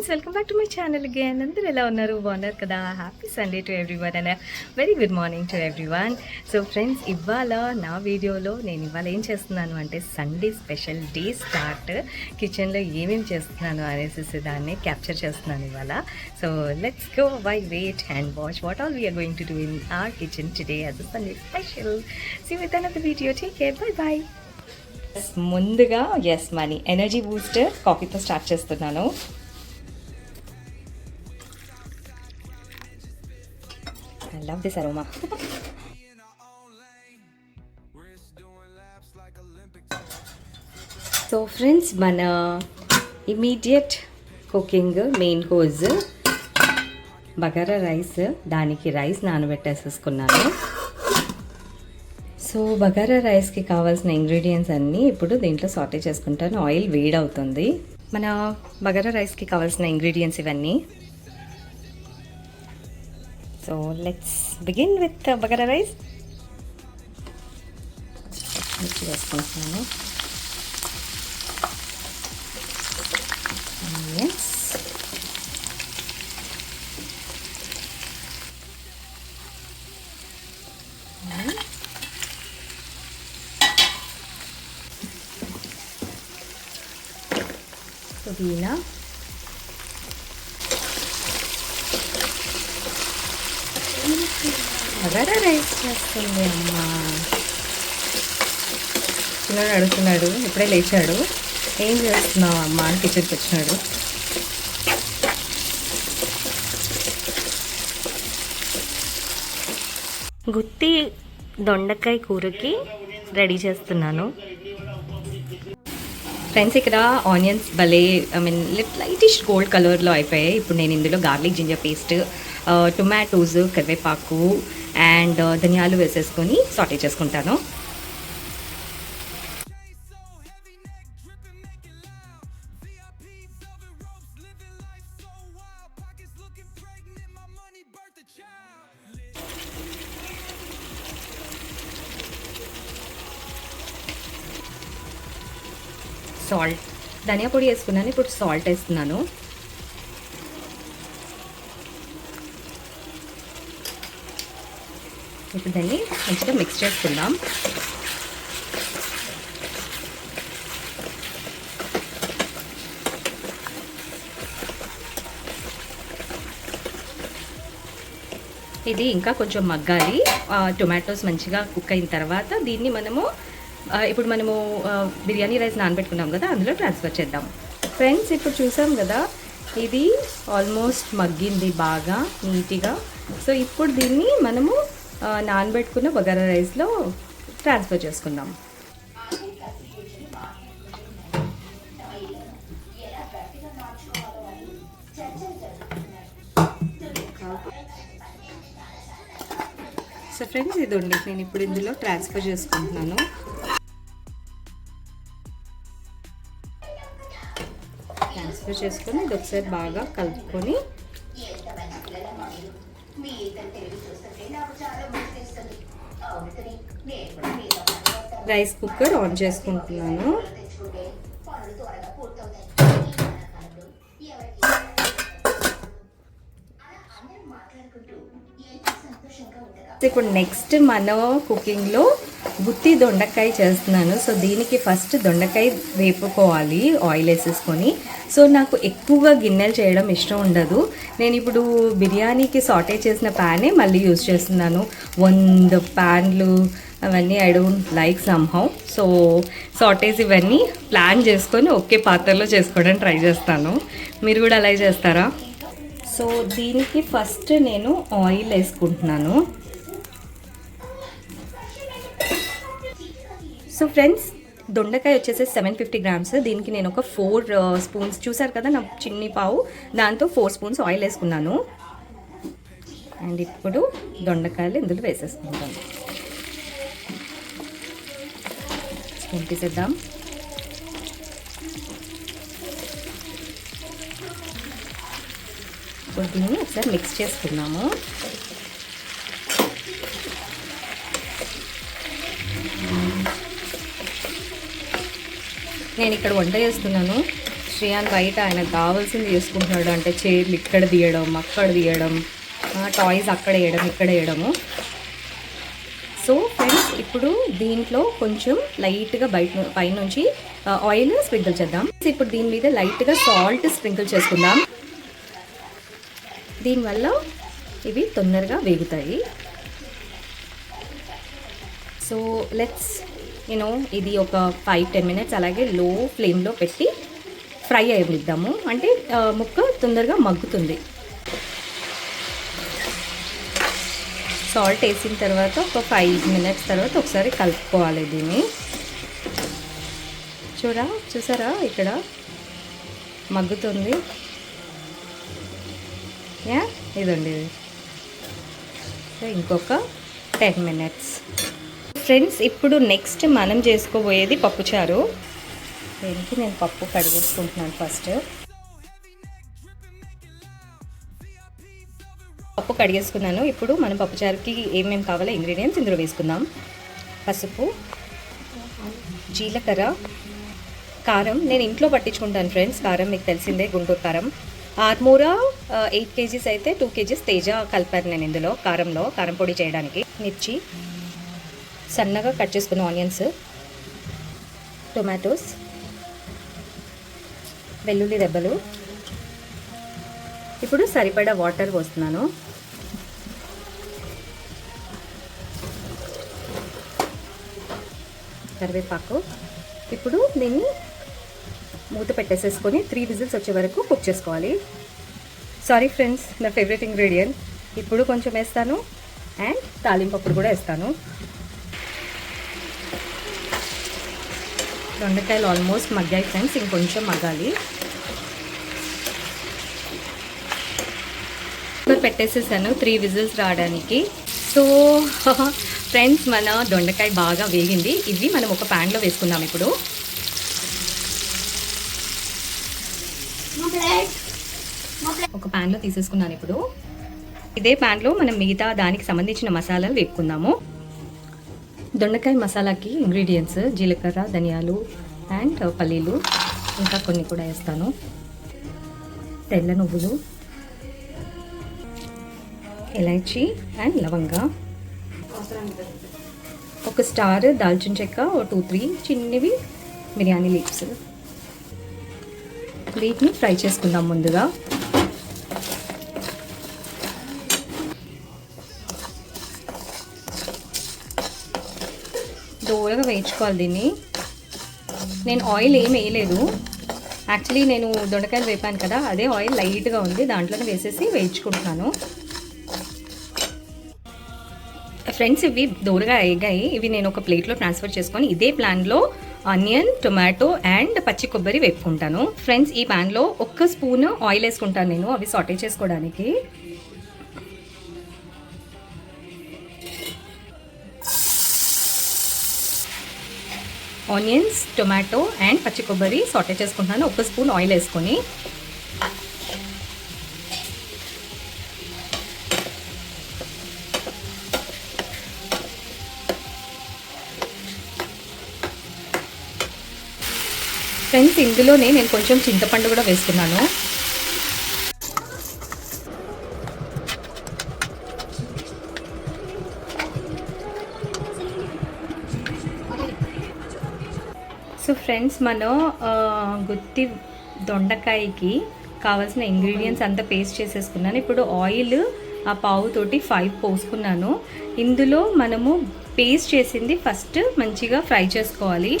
Friends, welcome back to my channel again. అందరూ ఎలా ఉన్నారు? బాగున్నారు కదా? Happy Sunday to everyone and very good morning to everyone. So friends, ఇవాళ నా వీడియోలో నేను ఇవాళ ఏం చేస్తున్నాను అంటే సండే స్పెషల్ డే స్టార్ట్ కిచెన్లో ఏమేమి చేస్తున్నాను అనేసి దాన్ని క్యాప్చర్ చేస్తున్నాను ఇవాళ. So let's go by wait and watch what all we are going to do in our kitchen today as a Sunday special. See with another video. Take care, bye bye. ముందుగా మనీ energy booster కాఫీతో start చేస్తున్నాను. I love this aroma. So friends, మన immediate cooking main course bagara rice. దానికి rice నానబెట్టేసేసుకున్నాను. So bagara రైస్కి కావాల్సిన ingredients అన్నీ ఇప్పుడు దీంట్లో సాటే చేసుకుంటాను. ఆయిల్ వేడవుతుంది. మన బగారా రైస్కి కావాల్సిన ఇంగ్రీడియంట్స్ ఇవన్నీ. So let's begin with the bagara rice. Let's వేసుకుంటున్నాను. Yes. పుదీనా, బగారా రైస్ చేస్తుంది అమ్మ. చిన్నడు అడుగుతున్నాడు, ఇప్పుడే లేచాడు. ఏం చేస్తున్నావు అమ్మ అని కిచెన్కి వచ్చినాడు. గుత్తి దొండకాయ కూరకి రెడీ చేస్తున్నాను. ఫ్రెండ్స్, ఇక్కడ ఆనియన్స్ భలే లైటిష్ గోల్డ్ కలర్లో అయిపోయాయి. ఇప్పుడు నేను ఇందులో గార్లిక్ జింజర్ పేస్ట్, టొమాటోస్, కరివేపాకు అండ్ ధనియాలు వేసేసుకొని సాటే చేసుకుంటాను. సాల్ట్, ధనియా పొడి వేసుకున్నాను. ఇప్పుడు సాల్ట్ వేస్తున్నాను. ఇప్పుడు దాన్ని మంచిగా మిక్స్ చేసుకుందాం. ఇది ఇంకా కొంచెం మగ్గాలి. టొమాటోస్ మంచిగా కుక్ అయిన తర్వాత దీన్ని ఇప్పుడు మనము బిర్యానీ రైస్ నానబెట్టుకున్నాం కదా, అందులో ట్రాన్స్ఫర్ చేద్దాం. ఫ్రెండ్స్, ఇప్పుడు చూసాం కదా, ఇది ఆల్మోస్ట్ మగ్గింది బాగా నీట్గా. సో ఇప్పుడు దీన్ని మనము నానబెట్టుకున్న బగారా రైస్లో ట్రాన్స్ఫర్ చేసుకుందాం. సో ఫ్రెండ్స్, ఇదండి నేను ఇప్పుడు ఇందులో ట్రాన్స్ఫర్ చేసుకుంటున్నాను. ట్రాన్స్ఫర్ చేసుకొని ఇది ఒకసారి బాగా కలుపుకొని రైస్ కుక్కర్ ఆన్ చేసుకుంటున్నాను. ఇప్పుడు నెక్స్ట్ మన కుకింగ్లో గుత్తి దొండకాయ చేస్తున్నాను. సో దీనికి ఫస్ట్ దొండకాయ వేపుకోవాలి ఆయిల్ వేసేసుకొని. సో నాకు ఎక్కువగా గిన్నెలు చేయడం ఇష్టం ఉండదు. నేను ఇప్పుడు బిర్యానీకి సాటే చేసిన ప్యానే మళ్ళీ యూజ్ చేస్తున్నాను. 100 ప్యాన్లు అవన్నీ I don't like somehow. So sautes ఇవన్నీ ప్లాన్ చేసుకొని ఒకే పాత్రలో చేసుకోవడానికి ట్రై చేస్తాను. మీరు కూడా అలాగే చేస్తారా? సో దీనికి ఫస్ట్ నేను ఆయిల్ వేసుకుంటున్నాను. సో ఫ్రెండ్స్, దొండకాయ వచ్చేసి 750 గ్రామ్స్. దీనికి నేను ఒక 4 స్పూన్స్, చూసారు కదా నా చిన్ని పావు, దాంతో 4 స్పూన్స్ ఆయిల్ వేసుకున్నాను. అండ్ ఇప్పుడు దొండకాయలు ఇందులో వేసేసుకుంటాం. స్పూన్ తీసేద్దాం. ఇప్పుడు దీన్ని ఒకసారి మిక్స్ చేసుకున్నాము. నేను ఇక్కడ వంట చేస్తున్నాను. శ్రేయాన్ బయట ఆయనకు కావాల్సింది చేసుకుంటున్నాడు. అంటే చైర్లు ఇక్కడ తీయడం, అక్కడ తీయడం, టాయ్స్ అక్కడ వేయడం, ఇక్కడ వేయడము. సో ఫ్రెండ్స్, ఇప్పుడు దీంట్లో కొంచెం లైట్గా పైనుంచి ఆయిల్ స్ప్రింకిల్ చేద్దాం. ఇప్పుడు దీని మీద లైట్గా సాల్ట్ స్ప్రింకిల్ చేసుకుందాం. దీనివల్ల ఇవి తొందరగా వేగుతాయి. సో లెట్స్ ఇది ఒక 5-10 మినిట్స్ అలాగే లో ఫ్లేమ్లో పెట్టి ఫ్రై అయ్యిద్దాము. అంటే ముక్క తొందరగా మగ్గుతుంది. సాల్ట్ వేసిన తర్వాత ఒక 5 మినిట్స్ తర్వాత ఒకసారి కలుపుకోవాలి దీన్ని. చూసారా ఇక్కడ మగ్గుతుంది. ఇదండి ఇది. ఇంకొక 10 మినిట్స్. ఫ్రెండ్స్, ఇప్పుడు నెక్స్ట్ మనం చేసుకోబోయేది పప్పుచారు. దీనికి నేను పప్పు కడిగేసుకుంటున్నాను. ఫస్ట్ పప్పు కడిగేసుకున్నాను. ఇప్పుడు మనం పప్పుచారుకి ఏమేమి కావాలో ఇంగ్రీడియంట్స్ ఇందులో వేసుకుందాం. పసుపు, జీలకర్ర, కారం. నేను ఇంట్లో పట్టించుకుంటాను ఫ్రెండ్స్. కారం మీకు తెలిసిందే, గుంటూరు కారం. ఆర్మూరా 8 kgs అయితే 2 kgs తేజ కలిపాను నేను ఇందులో కారం పొడి చేయడానికి. మిర్చి, సన్నగా కట్ చేసుకున్న ఆనియన్స్, టొమాటోస్, వెల్లుల్లి రెబ్బలు. ఇప్పుడు సరిపడా వాటర్ పోస్తున్నాను. కరివేపాకు. ఇప్పుడు దీన్ని మూత పెట్టేసేసుకొని 3 విజిల్స్ వచ్చే వరకు కుక్ చేసుకోవాలి. సారీ ఫ్రెండ్స్, నా ఫేవరెట్ ఇంగ్రీడియంట్. ఇప్పుడు కొంచెం వేస్తాను అండ్ తాలింపు అప్పుడు కూడా వేస్తాను. దొండకాయలు ఆల్మోస్ట్ మగ్గాయి ఫ్రెండ్స్, ఇంకొంచెం మగ్గాలి. పెట్టేసేసాను 3 విజిల్స్ రావడానికి. సో ఫ్రెండ్స్, మన దొండకాయ బాగా వేగింది. ఇవి మనం ఒక ప్యాన్లో వేసుకుందాం. ఇప్పుడు ఒక ప్యాన్లో తీసేసుకున్నాను. ఇప్పుడు ఇదే ప్యాన్లో మనం మిగతా దానికి సంబంధించిన మసాలాలు వేపుకుందాము. దొండకాయ మసాలాకి ఇంగ్రీడియంట్స్ జీలకర్ర, ధనియాలు అండ్ పల్లీలు, ఇంకా కొన్ని కూడా వేస్తాను. తెల్ల నువ్వులు, ఇలాచీ అండ్ లవంగా, ఒక స్టార్ దాల్చిన చెక్క, 2-3 చిన్నవి బిర్యానీ లీవ్స్. వీటిని ఫ్రై చేసుకుందాం ముందుగా. దూరగా వేయించుకోవాలి దీన్ని. నేను ఆయిల్ ఏం వేయలేదు. యాక్చువల్లీ నేను దొండకాయలు వేపాను కదా, అదే ఆయిల్ లైట్గా ఉంది, దాంట్లోనే వేసేసి వేయించుకుంటున్నాను. ఫ్రెండ్స్, ఇవి దూరగా వేగాయి. ఇవి నేను ఒక ప్లేట్లో ట్రాన్స్ఫర్ చేసుకొని ఇదే ప్యాన్లో ఆనియన్, టొమాటో అండ్ పచ్చి కొబ్బరి వేపుకుంటాను. ఫ్రెండ్స్, ఈ ప్యాన్లో 1 స్పూన్ ఆయిల్ వేసుకుంటాను నేను, అవి సాటే చేసుకోవడానికి. ఆనియన్స్, టొమాటో అండ్ పచ్చి కొబ్బరి సాటే చేసుకుంటున్నాను 1 స్పూన్ ఆయిల్ వేసుకొని. ఫ్రెండ్స్, ఇందులోనే నేను కొంచెం చింతపండు కూడా వేసుకున్నాను. సో ఫ్రెండ్స్, మనం గుత్తి దొండకాయకి కావాల్సిన ఇంగ్రీడియంట్స్ అంతా పేస్ట్ చేసేసుకున్నాను. ఇప్పుడు ఆయిల్ ఆ పావుతోటి 5 పోసుకున్నాను. ఇందులో మనము పేస్ట్ చేసింది ఫస్ట్ మంచిగా ఫ్రై చేసుకోవాలి.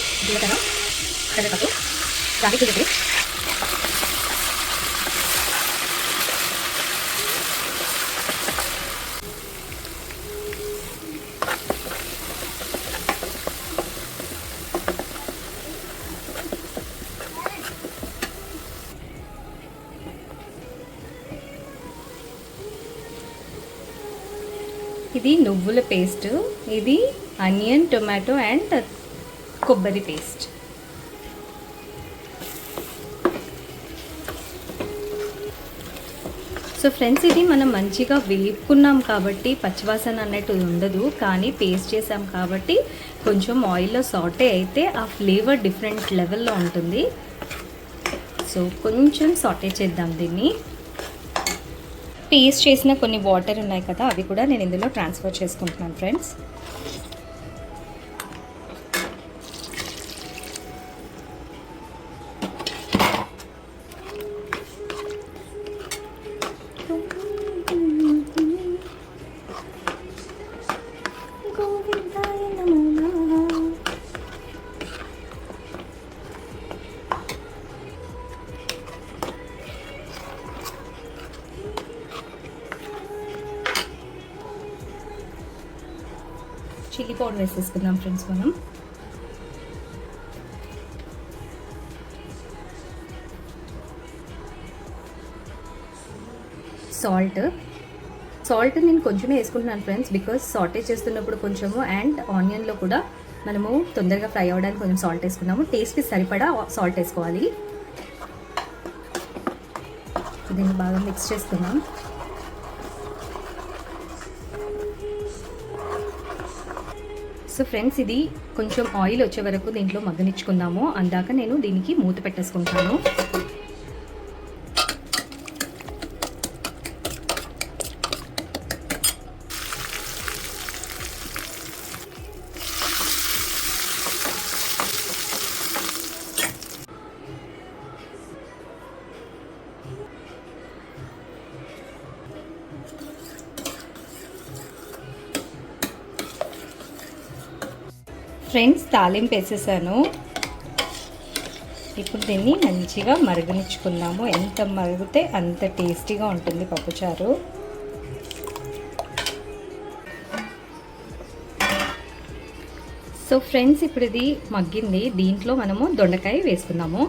ఇది నువ్వుల పేస్ట్, ఇది ఆనియన్, టొమాటో అండ్ కొబ్బరి పేస్ట్. సో ఫ్రెండ్స్, ఇది మనం మంచిగా వేపుకున్నాం కాబట్టి పచ్చివాసన అన్నట్టు ఉండదు, కానీ పేస్ట్ చేసాం కాబట్టి కొంచెం ఆయిల్లో సాటే అయితే ఆ ఫ్లేవర్ డిఫరెంట్ లెవెల్లో ఉంటుంది. సో కొంచెం సాటే చేద్దాం దీన్ని. పేస్ట్ చేసిన కొన్ని వాటర్ ఉన్నాయి కదా, అవి కూడా నేను ఇందులో ట్రాన్స్ఫర్ చేసుకుంటున్నాను ఫ్రెండ్స్. చిల్లీ పౌడర్ వేసేసుకుందాం ఫ్రెండ్స్ మనం. సాల్ట్ నేను కొంచెమే వేసుకుంటున్నాను ఫ్రెండ్స్, బికాస్ సాటే చేస్తున్నప్పుడు కొంచెము అండ్ ఆనియన్లో కూడా మనము తొందరగా ఫ్రై అవ్వడానికి కొంచెం సాల్ట్ వేసుకున్నాము. టేస్ట్కి సరిపడా సాల్ట్ వేసుకోవాలి. దీన్ని బాగా మిక్స్ చేసుకున్నాం. సో ఫ్రెండ్స్, ఇది కొంచెం ఆయిల్ వచ్చే వరకు దీంట్లో మగ్గనిచ్చుకుందాము. అందాక నేను దీనికి మూత పెట్టేసుకుంటాను. ఫ్రెండ్స్, తాలింపు వేసేసాను. ఇప్పుడు దీన్ని మంచిగా మరగనిచ్చుకుందాము. ఎంత మరిగితే అంత టేస్టీగా ఉంటుంది పప్పుచారు. సో ఫ్రెండ్స్, ఇప్పుడు ఇది మగ్గింది. దీంట్లో మనము దొండకాయ వేసుకుందాము.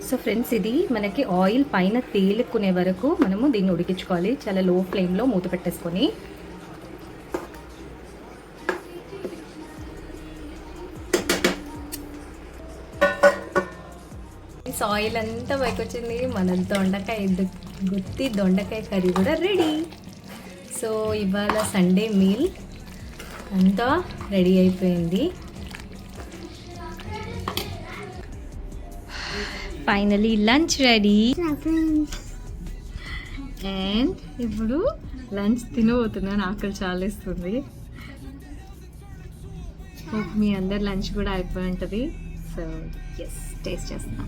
సో ఫ్రెండ్స్, ఇది మనకి ఆయిల్ పైన తేలుకునే వరకు మనము దీన్ని ఉడికించుకోవాలి. చాలా లో ఫ్లేమ్లో మూత పెట్టేసుకొని. ఆయిల్ అంతా పైకి వచ్చింది. మన గుత్తి దొండకాయ కర్రీ కూడా రెడీ. సో ఇవాళ సండే మీల్ అంతా రెడీ అయిపోయింది. Finally lunch ready. అండ్ ఇప్పుడు లంచ్ తినబోతున్నాను. ఆకలి చాలా ఇస్తుంది. హోప్ మీ అందరు లంచ్ కూడా అయిపోయి ఉంటుంది. సో ఎస్, టేస్ట్ చేస్తాను.